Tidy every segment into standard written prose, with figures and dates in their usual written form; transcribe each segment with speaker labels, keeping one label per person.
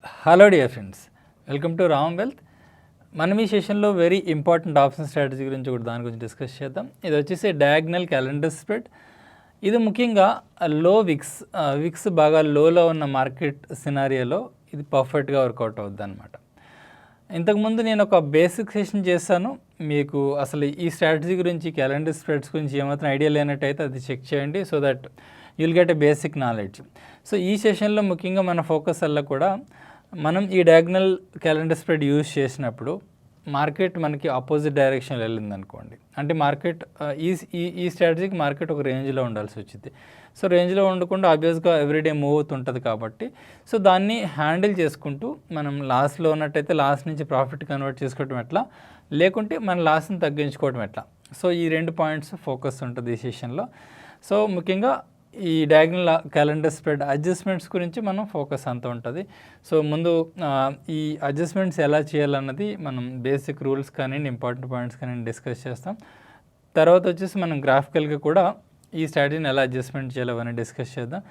Speaker 1: Hello dear friends, welcome to Ram wealth. మనం ఈ సెషన్లో వెరీ ఇంపార్టెంట్ ఆప్షన్ స్ట్రాటజీ గురించి కూడా దాని గురించి డిస్కస్ చేద్దాం. ఇది వచ్చేసి డయాగ్నల్ క్యాలెండర్ స్ప్రెడ్. ఇది ముఖ్యంగా లో విక్స్ బాగా లోలో ఉన్న మార్కెట్ సినారియోలో ఇది పర్ఫెక్ట్గా వర్కౌట్ అవుద్ది అనమాట. ఇంతకుముందు నేను ఒక బేసిక్ సెషన్ చేశాను. మీకు అసలు ఈ స్ట్రాటజీ గురించి, క్యాలెండర్ స్ప్రెడ్స్ గురించి ఏమాత్రం ఐడియా లేనట్టయితే అది చెక్ చేయండి, so that you'll get a basic knowledge. So ఈ సెషన్లో ముఖ్యంగా మన ఫోకస్ అలా కూడా మనం ఈ డయాగ్నల్ క్యాలెండర్ స్ప్రెడ్ యూజ్ చేసినప్పుడు మార్కెట్ మనకి ఆపోజిట్ డైరెక్షన్లో వెళ్ళింది అనుకోండి, అంటే మార్కెట్ ఈ స్ట్రాటజీకి మార్కెట్ ఒక రేంజ్లో ఉండాల్సి వచ్చింది. సో రేంజ్లో ఉండకుండా ఆబ్వియస్గా ఎవ్రీడే మూవ్ అవుతుంటుంది కాబట్టి సో దాన్ని హ్యాండిల్ చేసుకుంటూ మనం లాస్లో ఉన్నట్టయితే లాస్ నుంచి ప్రాఫిట్ కన్వర్ట్ చేసుకోవటం ఎట్లా, లేకుంటే మన లాస్ని తగ్గించుకోవడం ఎట్లా. సో ఈ రెండు పాయింట్స్ ఫోకస్ ఉంటుంది ఈ సెషన్లో. సో ముఖ్యంగా ఈ డయాగ్నల్ క్యాలెండర్ స్ప్రెడ్ అడ్జస్ట్మెంట్స్ గురించి మనం ఫోకస్ అంతా ఉంటుంది. సో ముందు ఈ అడ్జస్ట్మెంట్స్ ఎలా చేయాలన్నది మనం బేసిక్ రూల్స్ కానీ ఇంపార్టెంట్ పాయింట్స్ కానీ డిస్కస్ చేస్తాం. తర్వాత వచ్చేసి మనం గ్రాఫికల్గా కూడా ఈ స్ట్రాటజీని ఎలా అడ్జస్ట్మెంట్ చేయాలో అవన్నీ డిస్కస్ చేద్దాం.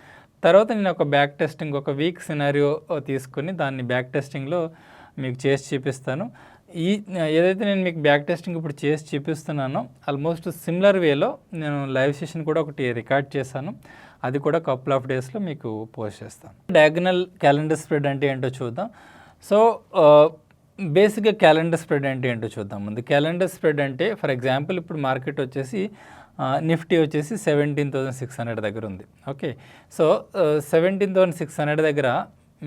Speaker 1: తర్వాత నేను ఒక బ్యాక్ టెస్టింగ్, ఒక వీక్ సినారియో తీసుకొని దాన్ని బ్యాక్ టెస్టింగ్లో మీకు చేసి చూపిస్తాను. ఏదైతే నేను మీకు బ్యాక్ టెస్టింగ్ ఇప్పుడు చేసి చూపిస్తున్నానో ఆల్మోస్ట్ సిమిలర్ వేలో నేను లైవ్ సెషన్ కూడా ఒకటి రికార్డ్ చేశాను. అది కూడా కపుల్ ఆఫ్ డేస్లో మీకు పోస్ట్ చేస్తాను. డయాగ్నల్ క్యాలెండర్ స్ప్రెడ్ అంటే ఏంటో చూద్దాం. సో బేసిక్గా క్యాలెండర్ స్ప్రెడ్ అంటే ఏంటో చూద్దాం. ముందు క్యాలెండర్ స్ప్రెడ్ అంటే ఫర్ ఎగ్జాంపుల్ ఇప్పుడు మార్కెట్ వచ్చేసి నిఫ్టీ వచ్చేసి 17,600 దగ్గర ఉంది. ఓకే, సో 17,600 దగ్గర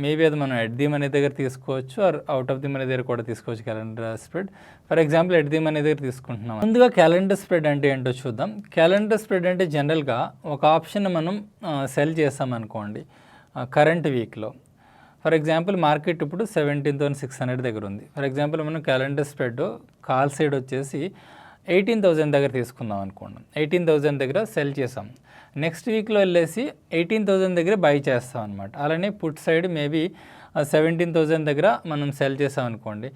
Speaker 1: మేబీ అది మనం ఎట్ ది మనీ దగ్గర తీసుకోవచ్చు, or out of the money దగ్గర కూడా తీసుకోవచ్చు calendar spread. For example at the money దగ్గర తీసుకుంటున్నాం. ముందుగా క్యాలెండర్ స్ప్రెడ్ అంటే ఏంటో చూద్దాం. క్యాలెండర్ స్ప్రెడ్ అంటే జనరల్గా ఒక ఆప్షన్ మనం సెల్ చేస్తామనుకోండి కరెంట్ వీక్లో. ఫర్ ఎగ్జాంపుల్ మార్కెట్ ఇప్పుడు 17,600 దగ్గర ఉంది. ఫర్ ఎగ్జాంపుల్ మనం క్యాలెండర్ స్ప్రెడ్ కాల్ సైడ్ వచ్చేసి 18,000 దగ్గర తీసుకుందాం అనుకోండి. 18,000 దగ్గర సెల్ చేసాం. నెక్స్ట్ వీక్లో వెళ్ళేసి 18,000 దగ్గర బై చేస్తాం అనమాట. అలానే పుట్ సైడ్ మేబీ 17,000 దగ్గర మనం సెల్ చేసాం అనుకోండి.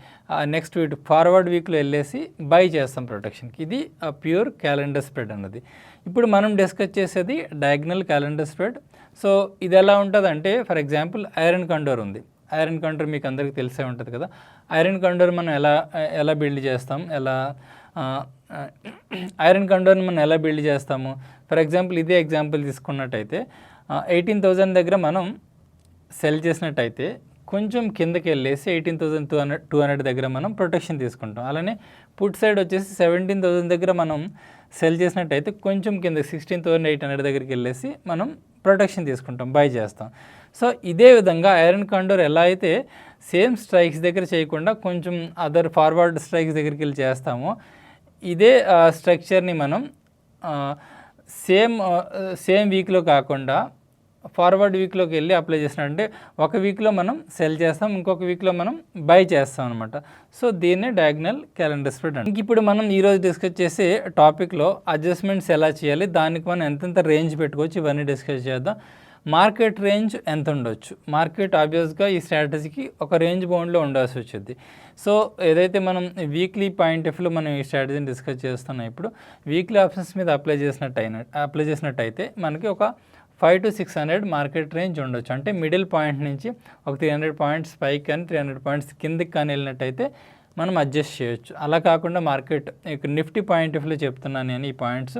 Speaker 1: నెక్స్ట్ వీక్ ఫార్వర్డ్ వీక్లో వెళ్ళేసి బై చేస్తాం ప్రొటెక్షన్కి. ఇది ప్యూర్ క్యాలెండర్ స్ప్రెడ్ అన్నది. ఇప్పుడు మనం డిస్కస్ చేసేది డయాగ్నల్ క్యాలెండర్ స్ప్రెడ్. సో ఇది ఎలా ఉంటుంది అంటే ఫర్ ఎగ్జాంపుల్ ఐరన్ కండోర్ ఉంది. ఐరన్ కండోర్ మీకు అందరికీ తెలిసే ఉంటుంది కదా. ఐరన్ కండోర్ మనం ఎలా బిల్డ్ చేస్తాం, ఐరన్ కండోర్ని మనం ఎలా బిల్డ్ చేస్తాము. ఫర్ ఎగ్జాంపుల్ ఇదే ఎగ్జాంపుల్ తీసుకున్నట్టయితే 18,000 దగ్గర మనం సెల్ చేసినట్టయితే కొంచెం కిందకి వెళ్ళేసి 18,200 దగ్గర మనం ప్రొటెక్షన్ తీసుకుంటాం. అలానే పుట్ సైడ్ వచ్చేసి 17,000 దగ్గర మనం సెల్ చేసినట్టయితే కొంచెం కింద 16,800 దగ్గరికి వెళ్ళేసి మనం ప్రొటెక్షన్ తీసుకుంటాం, బై చేస్తాం. సో ఇదే విధంగా ఐరన్ కండోర్ ఎలా అయితే సేమ్ స్ట్రైక్స్ దగ్గర చేయకుండా కొంచెం అదర్ ఫార్వర్డ్ స్ట్రైక్స్ దగ్గరికి వెళ్ళి చేస్తామో, ఇదే స్ట్రక్చర్ని మనం సేమ్ వీక్లో కాకుండా ఫార్వర్డ్ వీక్లోకి వెళ్ళి అప్లై చేసినట్టే ఒక వీక్లో మనం సెల్ చేస్తాం, ఇంకొక వీక్లో మనం బై చేస్తాం అనమాట. సో దీన్నే డయాగ్నల్ క్యాలెండర్ స్ప్రెడ్ అంటే. ఇప్పుడు మనం ఈరోజు డిస్కస్ చేసే టాపిక్లో అడ్జస్ట్మెంట్స్ ఎలా చేయాలి, దానికి మనం ఎంతెంత రేంజ్ పెట్టుకోవచ్చు ఇవన్నీ డిస్కస్ చేద్దాం. మార్కెట్ రేంజ్ ఎంత ఉండొచ్చు, మార్కెట్ ఆబ్వియస్గా ఈ స్ట్రాటజీకి ఒక రేంజ్ బౌండ్లో ఉండాల్సి వచ్చింది. సో ఏదైతే మనం వీక్లీ పాయింట్ ఆఫ్ వ్యూలో మనం ఈ స్ట్రాటజీని డిస్కస్ చేస్తున్నాం, ఇప్పుడు వీక్లీ ఆప్షన్స్ మీద అప్లై చేసినట్టయితే మనకి ఒక 500 to 600 మార్కెట్ రేంజ్ ఉండొచ్చు. అంటే మిడిల్ పాయింట్ నుంచి ఒక 300 పాయింట్స్ పైకి కానీ 300 పాయింట్స్ కిందికి కానీ వెళ్ళినట్టయితే మనం అడ్జస్ట్ చేయొచ్చు. అలా కాకుండా మార్కెట్ ఇక్కడ నిఫ్టీ పాయింట్ ఆఫ్ వ్యూలో చెప్తున్నాను నేను ఈ పాయింట్స్.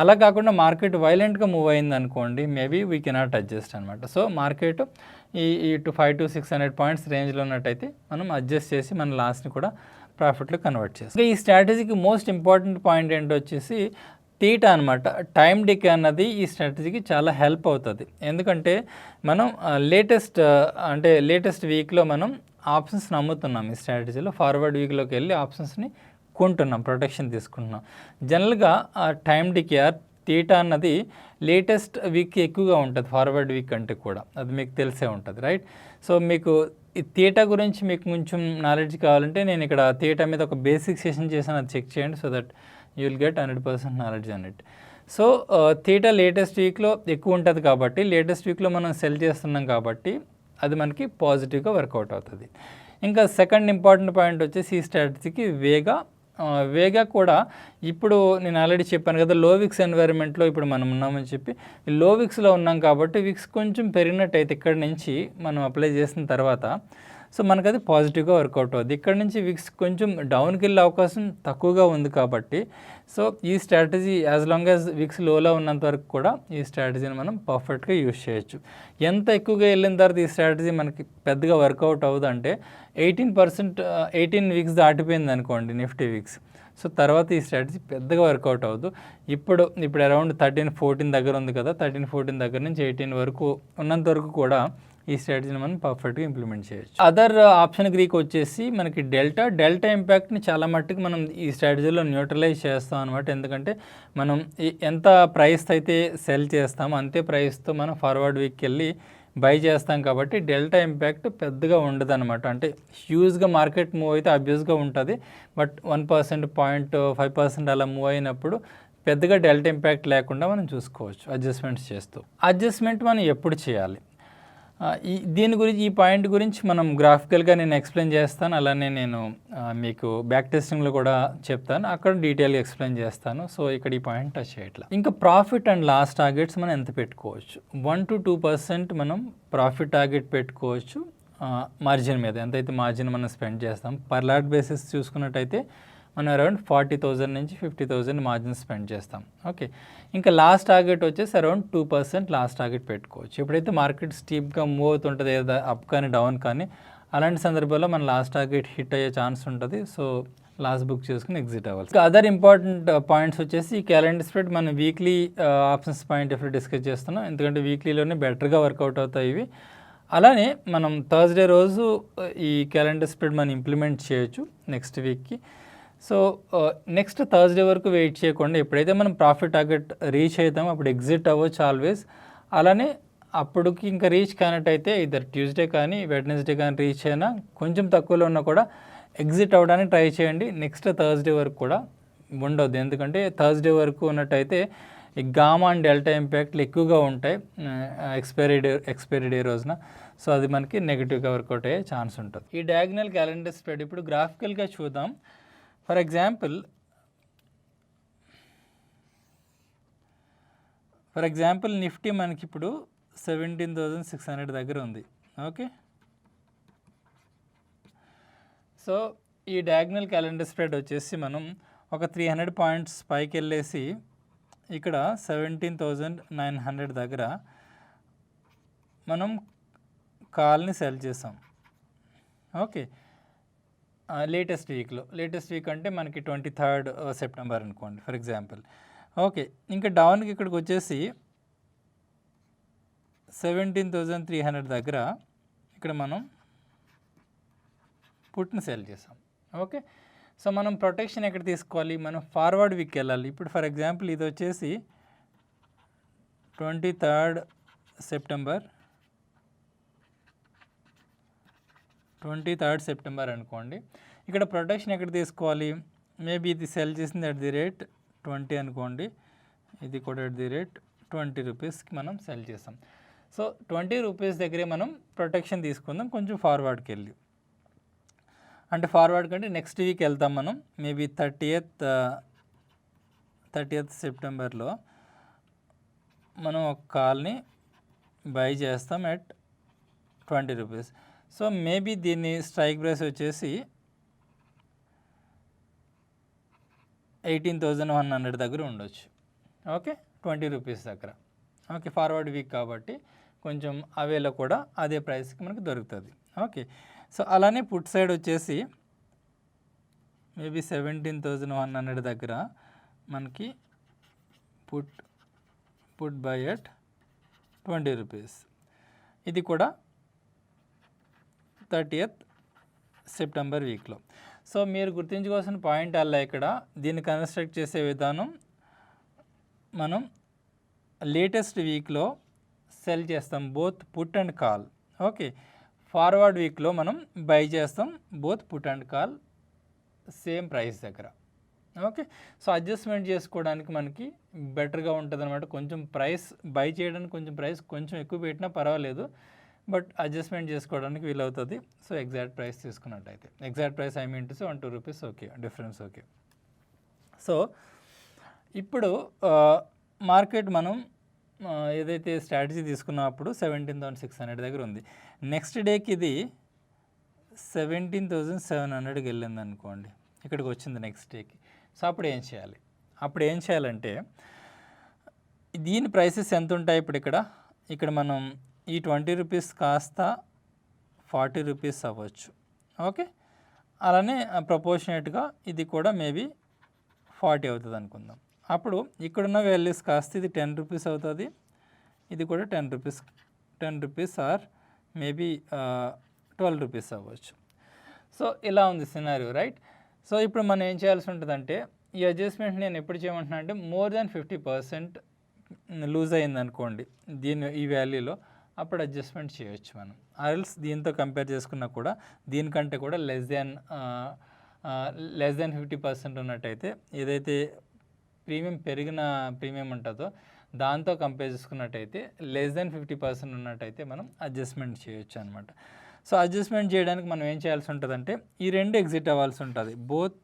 Speaker 1: అలా కాకుండా మార్కెట్ వైలెంట్గా మూవ్ అయింది అనుకోండి, మేబీ వీ కెనాట్ అడ్జస్ట్ అనమాట. సో మార్కెట్ ఈ 500 to 600 పాయింట్స్ రేంజ్లో ఉన్నట్టయితే మనం అడ్జస్ట్ చేసి మన లాస్ని కూడా ప్రాఫిట్లో కన్వర్ట్ చేస్తాం. ఈ స్ట్రాటజీకి మోస్ట్ ఇంపార్టెంట్ పాయింట్ ఏంటో వచ్చేసి థీటా అనమాట. టైం డికే అన్నది ఈ స్ట్రాటజీకి చాలా హెల్ప్ అవుతుంది. ఎందుకంటే మనం లేటెస్ట్ వీక్లో మనం ఆప్షన్స్ని అమ్ముతున్నాం. ఈ స్ట్రాటజీలో ఫార్వర్డ్ వీక్లోకి వెళ్ళి ఆప్షన్స్ని కొంటున్నాం, ప్రొటెక్షన్ తీసుకుంటున్నాం. జనరల్గా టైం డికే థీటా అన్నది లేటెస్ట్ వీక్కి ఎక్కువగా ఉంటుంది ఫార్వర్డ్ వీక్ అంటే కూడా, అది మీకు తెలిసే ఉంటుంది, రైట్. సో మీకు ఈ థీటా గురించి మీకు కొంచెం నాలెడ్జ్ కావాలంటే నేను ఇక్కడ థీటా మీద ఒక బేసిక్ సెషన్ చేసాను, అది చెక్ చేయండి. So that you will get 100% knowledge on it. So theta latest వీక్లో ఎక్కువ ఉంటుంది కాబట్టి, లేటెస్ట్ వీక్లో మనం సెల్ చేస్తున్నాం కాబట్టి అది మనకి పాజిటివ్గా వర్కౌట్ అవుతుంది. ఇంకా సెకండ్ ఇంపార్టెంట్ పాయింట్ వచ్చేసి ఈ స్ట్రాటజీకి వేగా వేగా కూడా ఇప్పుడు నేను ఆల్రెడీ చెప్పాను కదా, లో విక్స్ ఎన్వైరన్మెంట్లో ఇప్పుడు మనం ఉన్నామని చెప్పి, లో విక్స్లో ఉన్నాం కాబట్టి విక్స్ కొంచెం పెరిగినట్టయితే ఇక్కడ నుంచి మనం అప్లై చేసిన తర్వాత సో మనకు అది పాజిటివ్గా వర్కౌట్ అవుతుంది. ఇక్కడ నుంచి విక్స్ కొంచెం డౌన్కి వెళ్ళే అవకాశం తక్కువగా ఉంది కాబట్టి సో ఈ strategy as long as wicks లోలో ఉన్నంత వరకు కూడా ఈ స్ట్రాటజీని మనం పర్ఫెక్ట్గా యూజ్ చేయొచ్చు. ఎంత ఎక్కువగా వెళ్ళిన తర్వాత ఈ స్ట్రాటజీ మనకి పెద్దగా వర్కౌట్ అవుతుందంటే 18 వీక్స్ దాటిపోయింది అనుకోండి నిఫ్టీ వీక్స్, సో తర్వాత ఈ స్ట్రాటజీ పెద్దగా వర్కౌట్ అవ్వదు. ఇప్పుడు అరౌండ్ 13-14 దగ్గర ఉంది కదా, 13-14 దగ్గర నుంచి 18 వరకు ఉన్నంత వరకు కూడా ఈ స్ట్రాటజీని మనం పర్ఫెక్ట్గా ఇంప్లిమెంట్ చేయొచ్చు. అదర్ ఆప్షన్ గ్రీక్ వచ్చేసి మనకి డెల్టా ఇంపాక్ట్ని చాలా మట్టుకు మనం ఈ స్ట్రాటజీలో న్యూట్రలైజ్ చేస్తాం అనమాట. ఎందుకంటే మనం ఎంత ప్రైస్ అయితే సెల్ చేస్తామో అంతే ప్రైస్తో మనం ఫార్వర్డ్ వీక్కి వెళ్ళి బై చేస్తాం కాబట్టి డెల్టా ఇంపాక్ట్ పెద్దగా ఉండదు అనమాట. అంటే హ్యూజ్గా మార్కెట్ మూవ్ అయితే అబ్యూస్గా ఉంటుంది, బట్ 1%, 0.5% అలా మూవ్ అయినప్పుడు పెద్దగా డెల్టా ఇంపాక్ట్ లేకుండా మనం చూసుకోవచ్చు అడ్జస్ట్మెంట్స్ చేస్తూ. అడ్జస్ట్మెంట్ మనం ఎప్పుడు చేయాలి, దీని గురించి, ఈ పాయింట్ గురించి మనం గ్రాఫికల్గా నేను ఎక్స్ప్లెయిన్ చేస్తాను. అలానే నేను మీకు బ్యాక్ టెస్టింగ్లో కూడా చెప్తాను, అక్కడ డీటెయిల్గా ఎక్స్ప్లెయిన్ చేస్తాను. సో ఇక్కడ ఈ పాయింట్ టచ్ చేయట్లా. ఇంకా ప్రాఫిట్ అండ్ లాస్ టార్గెట్స్ మనం ఎంత పెట్టుకోవచ్చు, 1-2% మనం ప్రాఫిట్ టార్గెట్ పెట్టుకోవచ్చు మార్జిన్ మీద. ఎంతైతే మార్జిన్ మనం స్పెండ్ చేస్తాం పర్ లాట్ బేసిస్ చూసుకున్నట్టయితే మనం అరౌండ్ 40,000 నుంచి 50,000 మార్జిన్ స్పెండ్ చేస్తాం. ఓకే, ఇంకా లాస్ట్ టార్గెట్ వచ్చేసి అరౌండ్ 2% లాస్ట్ టార్గెట్ పెట్టుకోవచ్చు. ఎప్పుడైతే మార్కెట్ స్టీప్గా మూవ్ అవుతుంటుంది, ఏదో అప్ కానీ డౌన్ కానీ, అలాంటి సందర్భంలో మన లాస్ట్ టార్గెట్ హిట్ అయ్యే ఛాన్స్ ఉంటుంది. సో లాస్ట్ బుక్ చేసుకుని ఎగ్జిట్ అవ్వాలి. ఇంకా అదర్ ఇంపార్టెంట్ పాయింట్స్ వచ్చేసి ఈ క్యాలెండర్ స్ప్రెడ్ మనం వీక్లీ ఆప్షన్స్ పాయింట్ ఎప్పుడు డిస్కస్ చేస్తున్నాం, ఎందుకంటే వీక్లీలోనే బెటర్గా వర్కౌట్ అవుతాయి ఇవి. అలానే మనం థర్స్డే రోజు ఈ క్యాలెండర్ స్ప్రెడ్ మనం ఇంప్లిమెంట్ చేయొచ్చు నెక్స్ట్ వీక్కి. సో నెక్స్ట్ థర్స్డే వరకు వెయిట్ చేయకుండా ఎప్పుడైతే మనం ప్రాఫిట్ టార్గెట్ రీచ్ అవుతామో అప్పుడు ఎగ్జిట్ అవ్వచ్చు ఆల్వేస్. అలానే అప్పటికి ఇంకా రీచ్ కానట్టయితే ఇద్దరు ట్యూస్డే కానీ వెడ్నెస్డే కానీ రీచ్ అయినా కొంచెం తక్కువలో ఉన్నా కూడా ఎగ్జిట్ అవ్వడానికి ట్రై చేయండి. నెక్స్ట్ థర్స్డే వరకు కూడా ఉండొద్దు, ఎందుకంటే థర్స్డే వరకు ఉన్నట్టయితే ఈ గామా అండ్ డెల్టా ఇంపాక్ట్లు ఎక్కువగా ఉంటాయి ఎక్స్పైరీ డే రోజున. సో అది మనకి నెగిటివ్గా వర్కౌట్ అయ్యే ఛాన్స్ ఉంటుంది. ఈ డయాగ్నల్ క్యాలెండర్ స్ప్రెడ్ ఇప్పుడు గ్రాఫికల్గా చూద్దాం. ఫర్ ఎగ్జాంపుల్ నిఫ్టీ మనకి ఇప్పుడు 17,600 దగ్గర ఉంది. ఓకే, సో ఈ డయాగ్నల్ క్యాలెండర్ స్ప్రెడ్ వచ్చేసి మనం ఒక 300 పాయింట్స్ పైకి వెళ్ళేసి ఇక్కడ 17,900 దగ్గర మనం కాల్ని సెల్ చేసాం. ఓకే, లేటెస్ట్ వీక్ అంటే మనకి 23rd సెప్టెంబర్ అనుకోండి ఫర్ ఎగ్జాంపుల్. ఓకే, ఇంకా డౌన్కి ఇక్కడికి వచ్చేసి 17,300 దగ్గర ఇక్కడ మనం పుట్ని సెల్ చేసాం. ఓకే, సో మనం ప్రొటెక్షన్ ఎక్కడ తీసుకోవాలి, మనం ఫార్వర్డ్ వీక్ వెళ్ళాలి. ఇప్పుడు ఫర్ ఎగ్జాంపుల్ ఇది వచ్చేసి 23rd సెప్టెంబర్ అనుకోండి. ఇక్కడ ప్రొటెక్షన్ ఎక్కడ తీసుకోవాలి, మేబీ ఇది సెల్ చేసింది at the rate 20 అనుకోండి, ఇది కూడా at the rate 20 రూపీస్కి మనం సెల్ చేసాం. సో 20 రూపీస్ దగ్గరే మనం ప్రొటెక్షన్ తీసుకుందాం కొంచెం ఫార్వర్డ్కి వెళ్ళి. అంటే ఫార్వర్డ్ కంటే నెక్స్ట్ వీక్ వెళ్తాం మనం, మేబీ 30th సెప్టెంబర్లో మనం ఒక కాల్ని బై చేస్తాం at 20 రూపీస్. సో మేబీ దీన్ని స్ట్రైక్ ప్రైస్ వచ్చేసి 18,100 దగ్గర ఉండొచ్చు. ఓకే, 20 రూపీస్ దగ్గర. ఓకే, ఫార్వర్డ్ వీక్ కాబట్టి కొంచెం అవేలో కూడా అదే ప్రైస్కి మనకు దొరుకుతుంది. ఓకే, సో అలానే పుట్ సైడ్ వచ్చేసి మేబీ 17,100 దగ్గర మనకి పుట్ బై at 20 రూపీస్. ఇది కూడా 30th సెప్టెంబర్ వీక్లో. సో మీరు గుర్తుంచుకోవాల్సిన పాయింట్ అలా ఇక్కడ దీన్ని కన్స్ట్రక్ట్ చేసే విధానం, మనం లేటెస్ట్ వీక్లో సెల్ చేస్తాం both put and call. Okay, forward వీక్లో మనం బై చేస్తాం both put and call same price దగ్గర. ఓకే, సో అడ్జస్ట్మెంట్ చేసుకోవడానికి మనకి బెటర్గా ఉంటుంది అనమాట. కొంచెం ప్రైస్ బై చేయడానికి కొంచెం ఎక్కువ పెట్టినా పర్వాలేదు, బట్ అడ్జస్ట్మెంట్ చేసుకోవడానికి వీలవుతుంది. సో ఎగ్జాక్ట్ ప్రైస్ తీసుకున్నట్టయితే, exact price I mean to say 1-2 rupees okay, difference okay. So ఇప్పుడు మార్కెట్ మనం ఏదైతే స్ట్రాటజీ తీసుకున్నప్పుడు 17,600 దగ్గర ఉంది. నెక్స్ట్ డేకి ఇది 17,700కి వెళ్ళింది అనుకోండి, ఇక్కడికి వచ్చింది నెక్స్ట్ డేకి. సో అప్పుడు ఏం చేయాలి? అప్పుడు ఏం చేయాలంటే దీని ప్రైసెస్ ఎంత ఉంటాయి ఇప్పుడు ఇక్కడ మనం ఈ 20 రూపీస్ కాస్త 40 రూపీస్ అవ్వచ్చు. ఓకే, అలానే ప్రపోర్షనేట్గా ఇది కూడా మేబీ 40 అవుతుంది అనుకుందాం. అప్పుడు ఇక్కడున్న వాల్యూస్ కాస్త ఇది 10 రూపీస్ అవుతుంది, ఇది కూడా 10 రూపీస్ ఆర్ మేబీ 12 రూపీస్ అవ్వచ్చు. సో ఇలా ఉంది సినారియో, రైట్? సో ఇప్పుడు మనం ఏం చేయాల్సి ఉంటుందంటే ఈ అడ్జస్ట్మెంట్ నేను ఎప్పుడు చేయమంటున్నా అంటే మోర్ దాన్ 50% లూజ్ అయింది అనుకోండి ఈ వాల్యూలో, అప్పుడు అడ్జస్ట్మెంట్ చేయొచ్చు మనం. ఆల్స్ దీంతో కంపేర్ చేసుకున్నా కూడా దీనికంటే కూడా లెస్ దాన్ 50% ఉన్నట్టయితే, ఏదైతే పెరిగిన ప్రీమియం ఉంటుందో దాంతో కంపేర్ చేసుకున్నట్టయితే లెస్ దాన్ 50% ఉన్నట్టయితే మనం అడ్జస్ట్మెంట్ చేయొచ్చు అనమాట. సో అడ్జస్ట్మెంట్ చేయడానికి మనం ఏం చేయాల్సి ఉంటుందంటే ఈ రెండు ఎగ్జిట్ అవ్వాల్సి ఉంటుంది. బోత్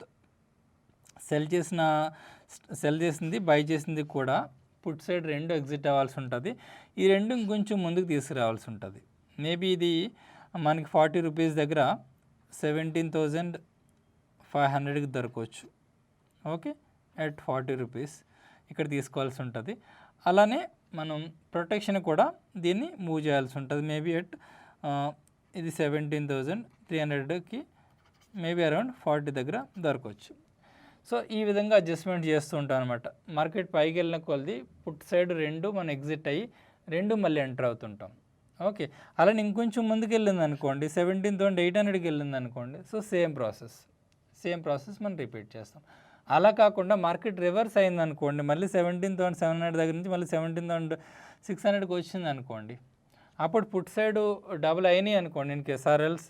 Speaker 1: సెల్ చేసింది బై చేసింది కూడా పుట్ సైడ్ రెండు ఎగ్జిట్ అవ్వాల్సి ఉంటుంది. ఈ రెండు ఇంకొంచెం ముందుకు తీసుకురావాల్సి ఉంటుంది. మేబీ ఇది మనకి 40 రూపీస్ దగ్గర 17,500కి దొరకవచ్చు. ఓకే, అట్ 40 రూపీస్ ఇక్కడ తీసుకోవాల్సి ఉంటుంది. అలానే మనం ప్రొటెక్షన్ కూడా దీన్ని మూవ్ చేయాల్సి ఉంటుంది. మేబీ ఇది 17,300కి మేబీ అరౌండ్ 40 దగ్గర దొరకవచ్చు. సో ఈ విధంగా అడ్జస్ట్మెంట్ చేస్తూ ఉంటాం అనమాట. మార్కెట్ పైకి వెళ్ళిన కొలది పుట్ సైడ్ రెండు మనం ఎగ్జిట్ అయ్యి రెండు మళ్ళీ ఎంటర్ అవుతుంటాం. ఓకే, అలానే ఇంకొంచెం ముందుకు వెళ్ళింది అనుకోండి, 17,800కి వెళ్ళింది అనుకోండి, సో సేమ్ ప్రాసెస్ మనం రిపీట్ చేస్తాం. అలా కాకుండా మార్కెట్ రివర్స్ అయింది అనుకోండి, మళ్ళీ 17,700 దగ్గర నుంచి మళ్ళీ 17,600కి వచ్చింది అనుకోండి, అప్పుడు పుట్ సైడ్ డబుల్ అయినాయి అనుకోండి. ఇన్ కేస్ ఆర్ఎల్స్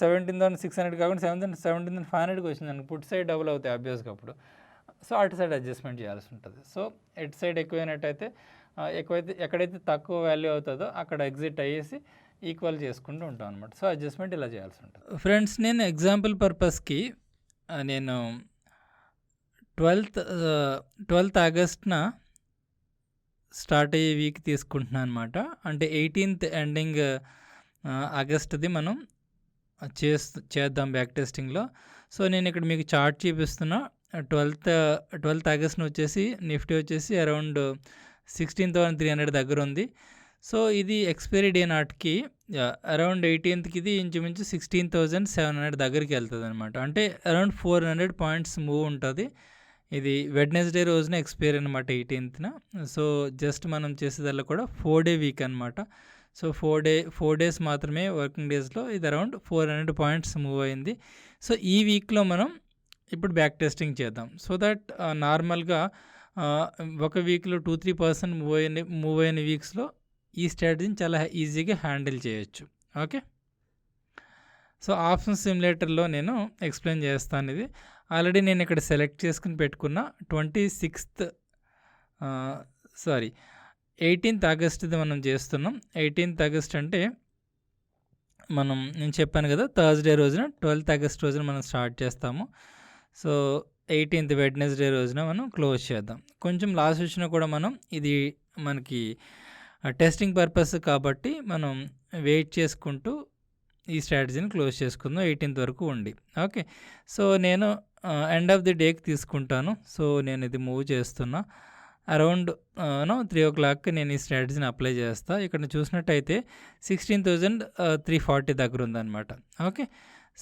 Speaker 1: 17,600 కాకుండా 17,500కి వచ్చింది అనుకో, పుట్ సైడ్ డబుల్ అవుతాయి ఆబ్వియస్గా అప్పుడు. సో అటు సైడ్ అడ్జస్ట్మెంట్ చేయాల్సి ఉంటుంది. సో ఎటు సైడ్ ఎక్కువైనట్టయితే ఎక్కడైతే తక్కువ వాల్యూ అవుతుందో అక్కడ ఎగ్జిట్ అయ్యేసి ఈక్వల్ చేసుకుంటూ ఉంటాం అనమాట. సో అడ్జస్ట్మెంట్ ఇలా చేయాల్సి ఉంటుంది. ఫ్రెండ్స్, నేను ఎగ్జాంపుల్ పర్పస్కి నేను 12th ఆగస్ట్న స్టార్ట్ అయ్యే వీక్ తీసుకుంటున్నాను అనమాట. అంటే 18th ఎండింగ్ ఆగస్ట్ది మనం చేద్దాం బ్యాక్ టెస్టింగ్లో. సో నేను ఇక్కడ మీకు చార్ట్ చూపిస్తున్నా. 12th ఆగస్ట్న వచ్చేసి నిఫ్టీ వచ్చేసి అరౌండ్ 16,300 దగ్గర ఉంది. సో ఇది ఎక్స్పైరీ డే నాటికి అరౌండ్ 18థ్కి ఇది ఇంచుమించు 16,700 దగ్గరికి వెళ్తుంది అనమాట. అంటే అరౌండ్ 400 పాయింట్స్ మూవ్ ఉంటుంది. ఇది వెడ్నెస్డే రోజున ఎక్స్పైరీ అనమాట 18థ్న. సో జస్ట్ మనం చేసేదల్లా కూడా 4 డే వీక్ అనమాట. సో 4 డేస్ మాత్రమే వర్కింగ్ డేస్లో ఇది అరౌండ్ 400 పాయింట్స్ మూవ్ అయింది. సో ఈ వీక్లో మనం ఇప్పుడు బ్యాక్ టెస్టింగ్ చేద్దాం. సో దట్ నార్మల్గా ఒక వీక్లో 2-3% మూవ్ అయిన వీక్స్లో ఈ స్ట్రాటజీని చాలా ఈజీగా హ్యాండిల్ చేయొచ్చు. ఓకే, సో ఆప్షన్ సిమ్యులేటర్లో నేను ఎక్స్ప్లెయిన్ చేస్తాను. ఇది ఆల్రెడీ నేను ఇక్కడ సెలెక్ట్ చేసుకుని పెట్టుకున్న 18th ఆగస్ట్ది మనం చేస్తున్నాం. 18th ఆగస్ట్ అంటే నేను చెప్పాను కదా, థర్స్డే రోజున 12th ఆగస్ట్ రోజున మనం స్టార్ట్ చేస్తాము. సో 18th వెడ్నెస్డే రోజున మనం క్లోజ్ చేద్దాం. కొంచెం లాస్ వచ్చినా కూడా మనం ఇది మనకి టెస్టింగ్ పర్పస్ కాబట్టి మనం వెయిట్ చేసుకుంటూ ఈ స్ట్రాటజీని క్లోజ్ చేసుకుందాం 18th వరకు ఉండి. ఓకే, సో నేను ఎండ్ ఆఫ్ ది డేకి తీసుకుంటాను. సో నేను ఇది మూవ్ చేస్తున్నా. అరౌండ్ 3 o'clockకి నేను ఈ స్ట్రాటజీని అప్లై చేస్తాను. ఇక్కడ చూసినట్టయితే 16,340 దగ్గర ఉందన్నమాట. ఓకే,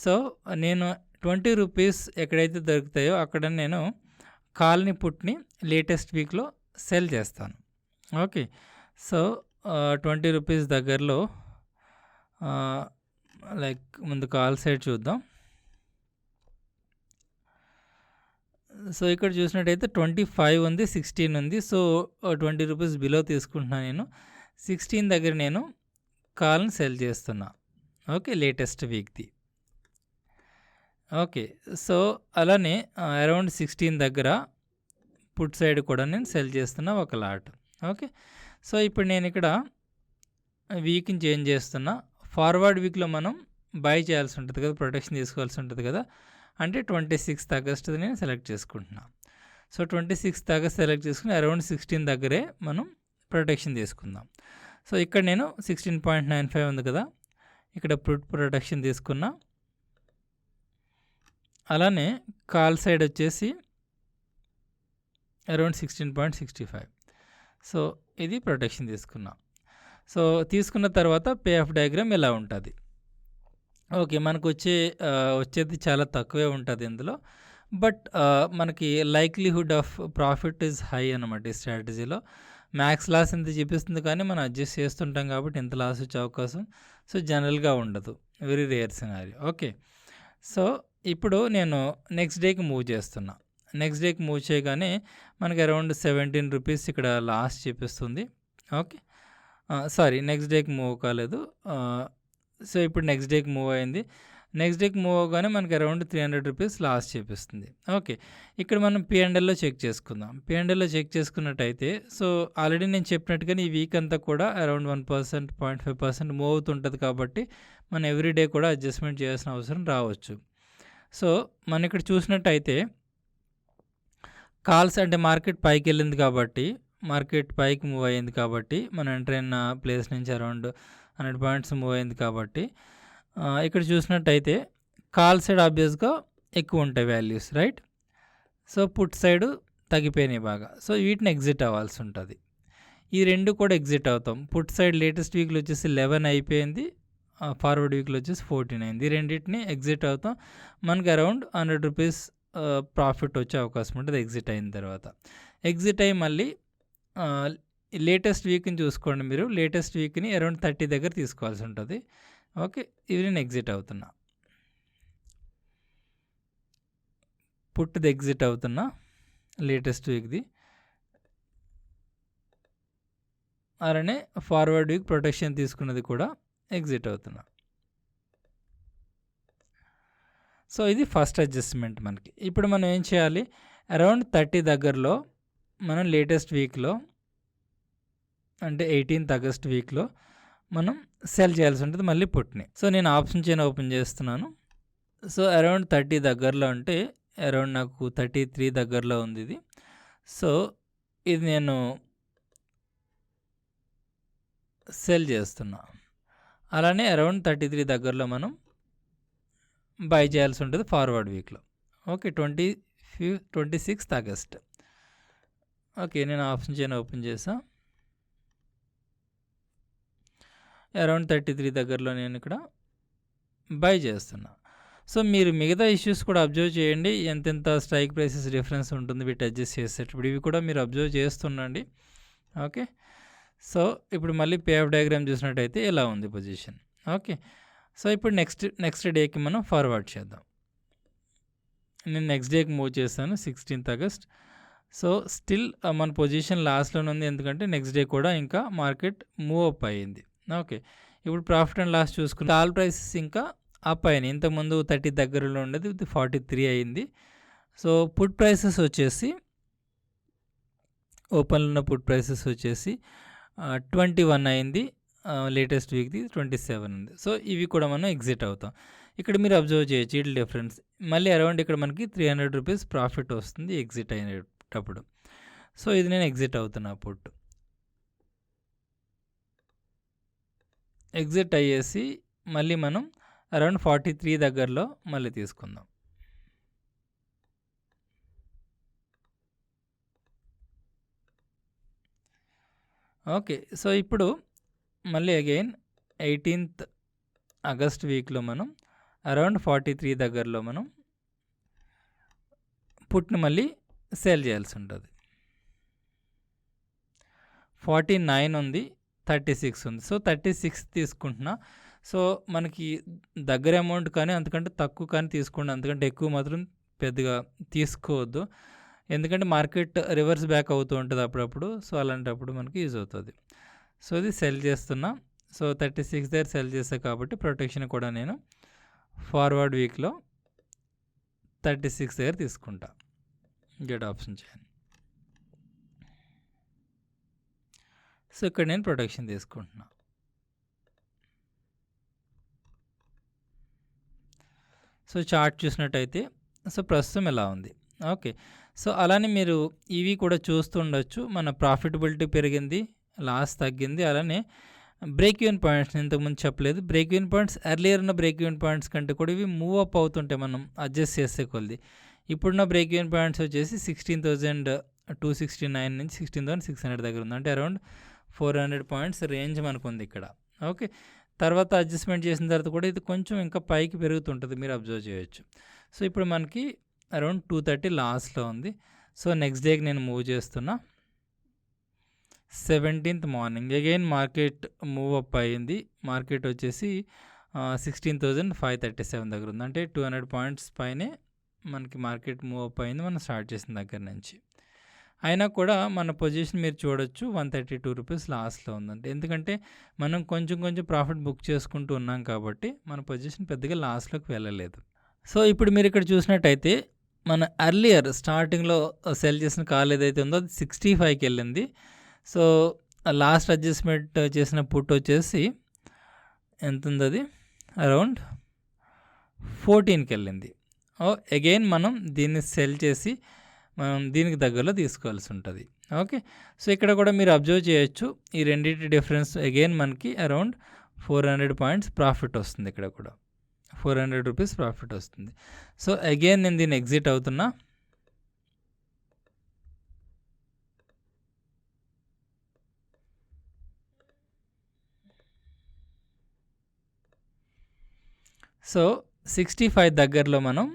Speaker 1: సో నేను 20 రూపీస్ ఎక్కడైతే దొరుకుతాయో అక్కడ నేను కాల్ని పుట్ని లేటెస్ట్ వీక్లో సెల్ చేస్తాను. ఓకే, సో 20 రూపీస్ దగ్గరలో లైక్ ముందు కాల్ సైడ్ చూద్దాం. సో ఇక్కడ చూసినట్టయితే 25 ఉంది, 16 ఉంది. సో 20 రూపీస్ బిలో తీసుకుంటున్నాను నేను. 16 దగ్గర నేను కాల్ని సెల్ చేస్తున్నా. ఓకే, లేటెస్ట్ వీక్ది. ఓకే, సో అలానే అరౌండ్ 16 దగ్గర పుట్ సైడ్ కూడా నేను సెల్ చేస్తున్నా ఒక లాట్. ఓకే, సో ఇప్పుడు నేను ఇక్కడ వీక్ని చేంజ్ చేస్తున్నా. ఫార్వర్డ్ వీక్లో మనం బై చేయాల్సి ఉంటుంది కదా, ప్రొటెక్షన్ తీసుకోవాల్సి ఉంటుంది కదా. అంటే 26th ఆగస్ట్ నేను సెలెక్ట్ చేసుకుంటున్నా. సో 26 దాకా సెలెక్ట్ చేసుకుని అరౌండ్ 16 దగ్గరే మనం ప్రొటెక్షన్ తీసుకుందాం. సో ఇక్కడ నేను 16.95 ఉంది కదా, ఇక్కడ పుట్ ప్రొటెక్షన్ తీసుకున్నా. అలానే కాల్ సైడ్ వచ్చేసి అరౌండ్ 16.65. సో ఇది ప్రొటెక్షన్ తీసుకున్నా. సో తీసుకున్న తర్వాత పే ఆఫ్ డయాగ్రామ్ ఇలా ఉంటుంది. ఓకే, మనకు వచ్చేది చాలా తక్కువే ఉంటుంది ఇందులో. బట్ మనకి likelihood of profit is high అనమాట ఈ స్ట్రాటజీలో. మ్యాక్స్ లాస్ ఎంత చూపిస్తుంది కానీ మనం అడ్జస్ట్ చేస్తుంటాం కాబట్టి ఎంత లాస్ వచ్చే అవకాశం సో జనరల్గా ఉండదు, very rare scenario. Okay, so ఇప్పుడు నేను నెక్స్ట్ డేకి మూవ్ చేస్తున్నా. నెక్స్ట్ డేకి మూవ్ చేయగానే మనకి అరౌండ్ 17 రూపీస్ ఇక్కడ లాస్ చూపిస్తుంది. ఓకే, సారీ, నెక్స్ట్ డేకి మూవ్ కాలేదు. సో ఇప్పుడు నెక్స్ట్ డేకి మూవ్ అయింది. నెక్స్ట్ డేకి మూవ్ అవగానే మనకి అరౌండ్ 300 రూపీస్ లాస్ చూపిస్తుంది. ఓకే, ఇక్కడ మనం P&Lలో చెక్ చేసుకుందాం. P&Lలో చెక్ చేసుకున్నట్టయితే సో ఆల్రెడీ నేను చెప్పినట్టుగానే ఈ వీక్ అంతా కూడా అరౌండ్ 1%, 0.5% మూవ్ అవుతుంటుంది కాబట్టి మనం ఎవ్రీడే కూడా అడ్జస్ట్మెంట్ చేయాల్సిన అవసరం రావచ్చు. సో మనం ఇక్కడ చూసినట్టయితే కాల్స్ అంటే మార్కెట్ పైకి వెళ్ళింది కాబట్టి, మార్కెట్ పైకి మూవ్ అయ్యింది కాబట్టి, మనం ఎంటర్ అయిన ప్లేస్ నుంచి అరౌండ్ 100 పాయింట్స్ మూవ్ అయింది కాబట్టి ఇక్కడ చూసినట్టయితే కాల్ సైడ్ ఆబ్వియస్గా ఎక్కువ ఉంటాయి values, right. So put side తగ్గిపోయినాయి బాగా. సో వీటిని ఎగ్జిట్ అవ్వాల్సి ఉంటుంది. ఈ రెండు కూడా ఎగ్జిట్ అవుతాం. పుట్ సైడ్ లేటెస్ట్ వీక్లో వచ్చేసి 11 అయిపోయింది, ఫార్వర్డ్ వీక్లో వచ్చేసి 14 అయింది. ఈ రెండింటిని ఎగ్జిట్ అవుతాం. మనకి అరౌండ్ 100 రూపీస్ ప్రాఫిట్ వచ్చే అవకాశం ఉంటుంది ఎగ్జిట్ అయిన తర్వాత. ఎగ్జిట్ అయ్యి మళ్ళీ లేటెస్ట్ వీక్ని చూసుకోండి మీరు. లేటెస్ట్ వీక్ని అరౌండ్ 30 దగ్గర తీసుకోవాల్సి ఉంటుంది. ఓకే, ఇది నేను ఎగ్జిట్ అవుతున్నా, పుట్ది ఎగ్జిట్ అవుతున్నా లేటెస్ట్ వీక్ది. అలానే ఫార్వర్డ్ వీక్ ప్రొటెక్షన్ తీసుకున్నది కూడా ఎగ్జిట్ అవుతున్నా. సో ఇది ఫస్ట్ అడ్జస్ట్మెంట్ మనకి. ఇప్పుడు మనం ఏం చేయాలి, అరౌండ్ 30 దగ్గరలో మనం లేటెస్ట్ వీక్లో అంటే 18th ఆగస్ట్ వీక్లో మనం సెల్ చేయాల్సి ఉంటుంది మళ్ళీ పుట్ని. సో నేను ఆప్షన్ చైన్ ఓపెన్ చేస్తున్నాను. సో అరౌండ్ 30 దగ్గరలో అంటే అరౌండ్ నాకు 33 దగ్గరలో ఉంది ఇది. సో ఇది నేను సెల్ చేస్తున్నా. అలానే అరౌండ్ 33 దగ్గరలో మనం బై చేయాల్సి ఉంటుంది ఫార్వర్డ్ వీక్లో. Okay, 26th August. ఓకే, నేను ఆప్షన్ చైన్ ఓపెన్ చేసా. అరౌండ్ 33 దగ్గరలో నేను ఇక్కడ బై చేస్తున్నా. సో మీరు మిగతా ఇష్యూస్ కూడా అబ్జర్వ్ చేయండి, ఎంతెంత స్ట్రైక్ ప్రైసెస్ డిఫరెన్స్ ఉంటుంది వీటి అడ్జస్ట్ చేసేటప్పుడు, ఇవి కూడా మీరు అబ్జర్వ్ చేస్తుండండి. ఓకే, సో ఇప్పుడు మళ్ళీ పే ఆఫ్ డయాగ్రామ్ చూసినట్టయితే ఇలా ఉంది పొజిషన్. ఓకే, సో ఇప్పుడు నెక్స్ట్ డేకి మనం ఫార్వర్డ్ చేద్దాం. నేను నెక్స్ట్ డేకి మూవ్ చేస్తాను 16th ఆగస్ట్. సో స్టిల్ మన పొజిషన్ లాస్ట్లోనే ఉంది, ఎందుకంటే నెక్స్ట్ డే కూడా ఇంకా మార్కెట్ మూవ్ అప్ అయ్యింది. ఓకే, ఇప్పుడు ప్రాఫిట్ అండ్ లాస్ చూసుకుని కాల్ ప్రైసెస్ ఇంకా అప్ అయినాయి. ఇంతకుముందు 30 దగ్గరలో ఉండేది 43 అయింది. సో పుట్ ప్రైసెస్ వచ్చేసి ఓపెన్లో ఉన్న పుట్ ప్రైసెస్ వచ్చేసి 21 అయింది, లేటెస్ట్ వీక్ది 27 ఉంది. సో ఇవి కూడా మనం ఎగ్జిట్ అవుతాం. ఇక్కడ మీరు అబ్జర్వ్ చేయొచ్చు ఈ డిఫరెన్స్. మళ్ళీ అరౌండ్ ఇక్కడ మనకి 300 రూపీస్ ప్రాఫిట్ వస్తుంది ఎగ్జిట్ అయినప్పుడు. సో ఇది నేను ఎగ్జిట్ అవుతున్నా పుట్. ఎగ్జిట్ అయ్యేసి మళ్ళీ మనం అరౌండ్ 43 దగ్గరలో మళ్ళీ తీసుకుందాం. ఓకే, సో ఇప్పుడు మళ్ళీ అగైన్ 18th ఆగస్ట్ వీక్లో మనం అరౌండ్ 43 దగ్గరలో మనం పుట్ని మళ్ళీ సేల్ చేయాల్సి ఉంటుంది. 49 ఉంది, 36 ఉంది. సో 36 తీసుకుంటున్నా. సో మనకి దగ్గర అమౌంట్ కానీ అంతకంటే తక్కువ కానీ తీసుకోండి, అంతకంటే ఎక్కువ మాత్రం పెద్దగా తీసుకోవద్దు, ఎందుకంటే మార్కెట్ రివర్స్ బ్యాక్ అవుతూ ఉంటుంది అప్పుడప్పుడు. సో అలాంటప్పుడు మనకి యూజ్ అవుతుంది. సో ఇది సెల్ చేస్తున్నా. సో 36 దగ్గర సెల్ చేస్తా కాబట్టి ప్రొటెక్షన్ కూడా నేను ఫార్వర్డ్ వీక్లో 36 దగ్గర తీసుకుంటా. గెట్ ఆప్షన్ చేయండి. సో ఇక్కడ నేను ప్రొటెక్షన్ తీసుకుంటున్నా. సో చార్ట్ చూసినట్టయితే సో ప్రస్తుతం ఎలా ఉంది. ఓకే, సో అలానే మీరు ఇవి కూడా చూస్తుండొచ్చు. మన ప్రాఫిటబిలిటీ పెరిగింది, లాస్ తగ్గింది. అలానే బ్రేక్ ఈవెన్ పాయింట్స్ ఇంతకుముందు చెప్పలేదు. బ్రేక్ ఈవెన్ పాయింట్స్ ఎర్లియర్ ఉన్న బ్రేక్ ఈవెన్ పాయింట్స్ కంటే కూడా ఇవి మూవ్ అప్ అవుతుంటాయి మనం అడ్జస్ట్ చేసే కొద్ది. ఇప్పుడున్న బ్రేక్ ఈవెన్ పాయింట్స్ వచ్చేసి 16,269 నుంచి 16,600 దగ్గర ఉంది. అంటే అరౌండ్ 400 పాయింట్స్ రేంజ్ మనకు ఉంది ఇక్కడ. ఓకే, తర్వాత అడ్జస్ట్మెంట్ చేసిన తర్వాత కూడా ఇది కొంచెం ఇంకా పైకి పెరుగుతుంటుంది, మీరు అబ్జర్వ్ చేయొచ్చు. సో ఇప్పుడు మనకి అరౌండ్ 230 లాస్లో ఉంది. సో నెక్స్ట్ డేకి నేను మూవ్ చేస్తున్నా. 17th morning again market move up అయ్యింది. మార్కెట్ వచ్చేసి 16,537 దగ్గర ఉంది. అంటే 200 పాయింట్స్ పైనే మనకి మార్కెట్ మూవ్ అప్ అయింది మనం స్టార్ట్ చేసిన దగ్గర నుంచి. అయినా కూడా మన పొజిషన్ మీరు చూడొచ్చు 132 రూపీస్ లాస్లో ఉందండి. ఎందుకంటే మనం కొంచెం కొంచెం ప్రాఫిట్ బుక్ చేసుకుంటూ ఉన్నాం కాబట్టి మన పొజిషన్ పెద్దగా లాస్లోకి వెళ్ళలేదు. సో ఇప్పుడు మీరు ఇక్కడ చూసినట్టయితే మన ఎర్లియర్ స్టార్టింగ్లో సెల్ చేసిన కాల్ ఏదైతే ఉందో అది 65కి వెళ్ళింది. సో లాస్ట్ అడ్జస్ట్మెంట్ చేసిన పుట్ వచ్చేసి ఎంత ఉంది, అది అరౌండ్ 14కి వెళ్ళింది. అగైన్ మనం దీన్ని సెల్ చేసి మనం దీనికి దగ్గరలో తీసుకోవాల్సి ఉంటుంది. ఓకే, సో ఇక్కడ కూడా మీరు అబ్జర్వ్ చేయొచ్చు ఈ రెండింటి డిఫరెన్స్. అగైన్ మనకి అరౌండ్ 400 పాయింట్స్ ప్రాఫిట్ వస్తుంది. ఇక్కడ కూడా 400 రూపీస్ ప్రాఫిట్ వస్తుంది. సో అగైన్ నేను దీన్ని ఎగ్జిట్ అవుతున్నా. సో 65 దగ్గరలో మనం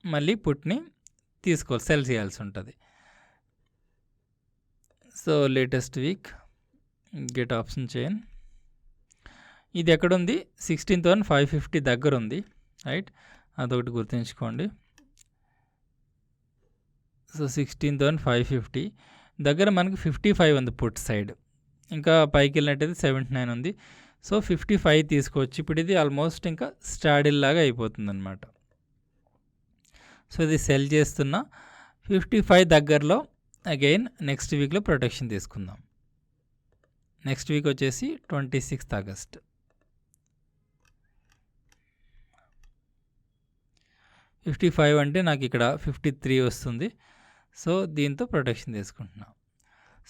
Speaker 1: మళ్ళీ పుట్ని తీసుకోవాలి, సెల్ చేయాల్సి ఉంటుంది. So latest week get option chain ఇది ఎక్కడుంది, 16,550 దగ్గర ఉంది, రైట్? అదొకటి గుర్తుంచుకోండి. సో 16,550 దగ్గర మనకి 55 ఉంది పుట్ సైడ్. ఇంకా పైకి వెళ్ళినట్టయితే 79 ఉంది. సో 55 తీసుకోవచ్చు. ఇప్పుడు ఇది ఆల్మోస్ట్ ఇంకా స్టాడిల్ లాగా అయిపోతుంది అనమాట. సో ఇది సెల్ చేస్తున్న 55 దగ్గరలో అగైన్ నెక్స్ట్ వీక్లో ప్రొటెక్షన్ తీసుకుందాం. నెక్స్ట్ వీక్ వచ్చేసి 26th ఆగస్ట్. అంటే నాకు ఇక్కడ 53 వస్తుంది. సో దీంతో ప్రొటెక్షన్ తీసుకుంటున్నాం.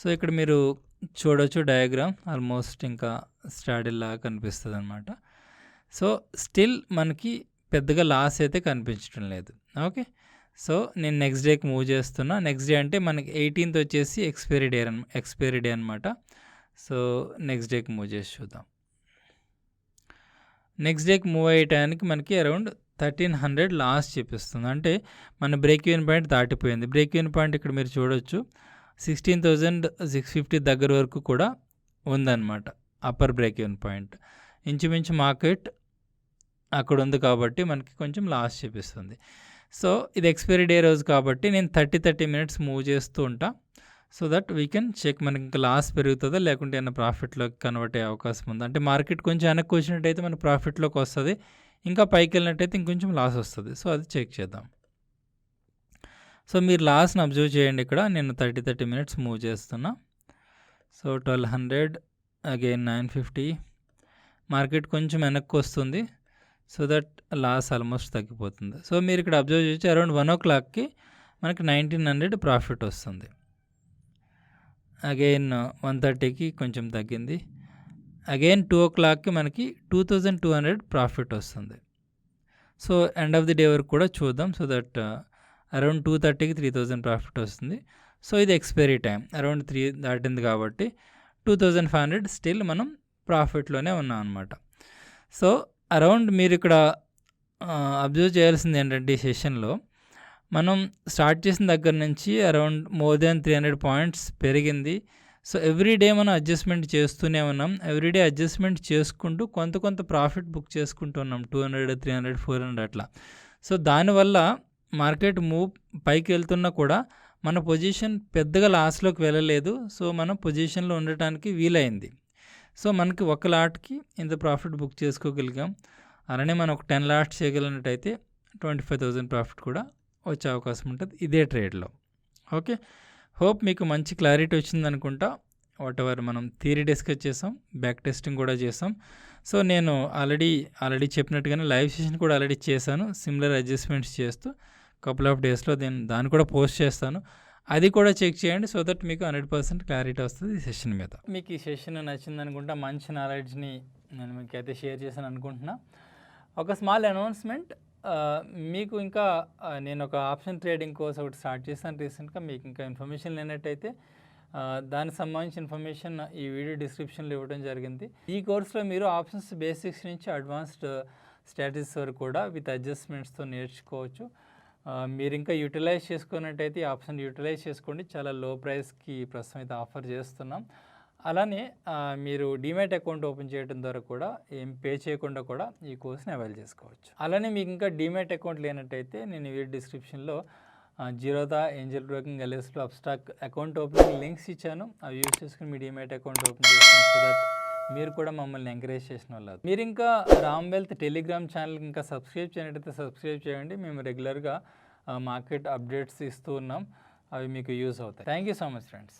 Speaker 1: సో ఇక్కడ మీరు చూడొచ్చు డయాగ్రామ్ ఆల్మోస్ట్ ఇంకా స్టాడిల్ లాగా కనిపిస్తుంది అనమాట. సో స్టిల్ మనకి పెద్దగా లాస్ అయితే కనిపించడం లేదు. ఓకే, సో నేను నెక్స్ట్ డేకి మూవ్ చేస్తున్నా. నెక్స్ట్ డే అంటే మనకి 18th వచ్చేసి ఎక్స్పైరీ డే అనమాట. సో నెక్స్ట్ డేకి మూవ్ చేసి చూద్దాం. నెక్స్ట్ డేకి మూవ్ అయ్యటానికి మనకి అరౌండ్ 1300 లాస్ చూపిస్తుంది. అంటే మన బ్రేక్ ఈవెన్ పాయింట్ దాటిపోయింది. బ్రేక్ ఈవెన్ పాయింట్ ఇక్కడ మీరు చూడొచ్చు 16,650 దగ్గర వరకు కూడా ఉందన్నమాట అప్పర్ బ్రేక్ ఈవెన్ పాయింట్. ఇంచుమించు మార్కెట్ అక్కడ ఉంది కాబట్టి మనకి కొంచెం లాస్ చూపిస్తుంది. సో ఇది ఎక్స్పైరీ డే రోజు కాబట్టి నేను 30 మినిట్స్ మూవ్ చేస్తూ ఉంటా. So that we can check మనకి ఇంకా లాస్ పెరుగుతుందా లేకుంటే ఏమైనా ప్రాఫిట్లోకి కన్వర్ట్ అయ్యే అవకాశం ఉంది. అంటే మార్కెట్ కొంచెం వెనక్కి వచ్చినట్టయితే మన ప్రాఫిట్లోకి వస్తుంది, ఇంకా పైకి వెళ్ళినట్టయితే ఇంకొంచెం లాస్ వస్తుంది. సో అది చెక్ చేద్దాం. సో మీరు లాస్ని అబ్జర్వ్ చేయండి. ఇక్కడ నేను 30 మినిట్స్ మూవ్ చేస్తున్నా. సో 1200 అగైన్ 950 మార్కెట్ కొంచెం వెనక్కి వస్తుంది. సో దట్ లాస్ ఆల్మోస్ట్ తగ్గిపోతుంది. సో మీరు ఇక్కడ అబ్జర్వ్ చేయొచ్చు అరౌండ్ 1 o'clockకి మనకి 1900 ప్రాఫిట్ వస్తుంది. అగైన్ 130కి కొంచెం తగ్గింది. అగైన్ 2 o'clockకి మనకి 2200 ప్రాఫిట్ వస్తుంది. So end of the day వరకు కూడా చూద్దాం. సో దట్ అరౌండ్ 230కి 3000 ప్రాఫిట్ వస్తుంది. సో ఇది ఎక్స్పైరీ టైం అరౌండ్ 3 దాటింది కాబట్టి 2500 స్టిల్ మనం ప్రాఫిట్లోనే ఉన్నాం అనమాట. సో అరౌండ్ మీరు ఇక్కడ అబ్జర్వ్ చేయాల్సింది ఏంటంటే ఈ సెషన్లో మనం స్టార్ట్ చేసిన దగ్గర నుంచి అరౌండ్ మోర్ దెన్ 300 పాయింట్స్ పెరిగింది. సో ఎవ్రీడే మనం అడ్జస్ట్మెంట్ చేస్తూనే ఉన్నాం. ఎవ్రీడే అడ్జస్ట్మెంట్ చేసుకుంటూ కొంత ప్రాఫిట్ బుక్ చేసుకుంటూ ఉన్నాం, 200, 300, 400 అట్లా. సో దానివల్ల మార్కెట్ మూవ్ పైకి వెళ్తున్నా కూడా మన పొజిషన్ పెద్దగా లాస్లోకి వెళ్ళలేదు. సో మనం పొజిషన్లో ఉండటానికి వీలైంది. సో మనకి ఒక లాట్కి ఇంత ప్రాఫిట్ బుక్ చేసుకోగలిగాం. అలానే మనం ఒక 10 లాట్స్ చేయగలిగినట్టయితే 25,000 ప్రాఫిట్ కూడా వచ్చే అవకాశం ఉంటుంది ఇదే ట్రేడ్లో. ఓకే, హోప్ మీకు మంచి క్లారిటీ వచ్చింది అనుకుంటా. వాట్ ఎవర్ మనం థియరీ డిస్కస్ చేసాం, బ్యాక్ టెస్టింగ్ కూడా చేసాం. సో నేను ఆల్రెడీ చెప్పినట్టుగానే లైవ్ సెషన్ కూడా ఆల్రెడీ చేశాను, సిమిలర్ అడ్జస్ట్మెంట్స్ చేస్తూ కపుల్ ఆఫ్ డేస్లో దాన్ని కూడా పోస్ట్ చేస్తాను. అది కూడా చెక్ చేయండి సో దట్ మీకు 100% క్లారిటీ వస్తుంది ఈ సెషన్ మీద. మీకు ఈ సెషన్ నచ్చింది అనుకుంటా, మంచి నాలెడ్జ్ని నేను మీకు అయితే షేర్ చేశాను అనుకుంటున్నా. ఒక స్మాల్ అనౌన్స్మెంట్, మీకు ఇంకా నేను ఒక ఆప్షన్ ట్రేడింగ్ కోర్స్ ఒకటి స్టార్ట్ చేశాను రీసెంట్గా. మీకు ఇంకా ఇన్ఫర్మేషన్ లేనట్టయితే దానికి సంబంధించిన ఇన్ఫర్మేషన్ ఈ వీడియో డిస్క్రిప్షన్లో ఇవ్వడం జరిగింది. ఈ కోర్సులో మీరు ఆప్షన్స్ బేసిక్స్ నుంచి అడ్వాన్స్డ్ స్ట్రాటజీస్ వరకు కూడా విత్ అడ్జస్ట్మెంట్స్తో నేర్చుకోవచ్చు. మీరు ఇంకా యూటిలైజ్ చేసుకున్నట్టయితే ఈ ఆప్షన్ యూటిలైజ్ చేసుకోండి. చాలా లో ప్రైస్కి ప్రస్తుతం అయితే ఆఫర్ చేస్తున్నాం. అలానే మీరు డీమ్యాట్ అకౌంట్ ఓపెన్ చేయడం ద్వారా కూడా ఏం పే చేయకుండా కూడా ఈ కోర్స్ని అవైల్ చేసుకోవచ్చు. అలానే మీకు ఇంకా డీమ్యాట్ అకౌంట్ లేనట్టయితే నేను వీడియో డిస్క్రిప్షన్లో జీరోదా, ఏంజల్ బ్రోకింగ్, ఎల్ఎస్లో అప్స్టాక్ అకౌంట్ ఓపెనింగ్ లింక్స్ ఇచ్చాను. అవి యూజ్ చేసుకుని మీ డీమ్యాట్ అకౌంట్ ఓపెన్ చేసుకోండి సో దట్ మీరు కూడా మమ్మల్ని ఎంకరేజ్ చేసిన వాళ్ళు. మీరు ఇంకా రామ్ వెల్త్ టెలిగ్రామ్ ఛానల్కి ఇంకా సబ్స్క్రైబ్ చేయనట్టయితే సబ్స్క్రైబ్ చేయండి. మేము రెగ్యులర్గా మార్కెట్ అప్డేట్స్ ఇస్తూ ఉన్నాం, అవి మీకు యూజ్ అవుతాయి. Thank you so much friends.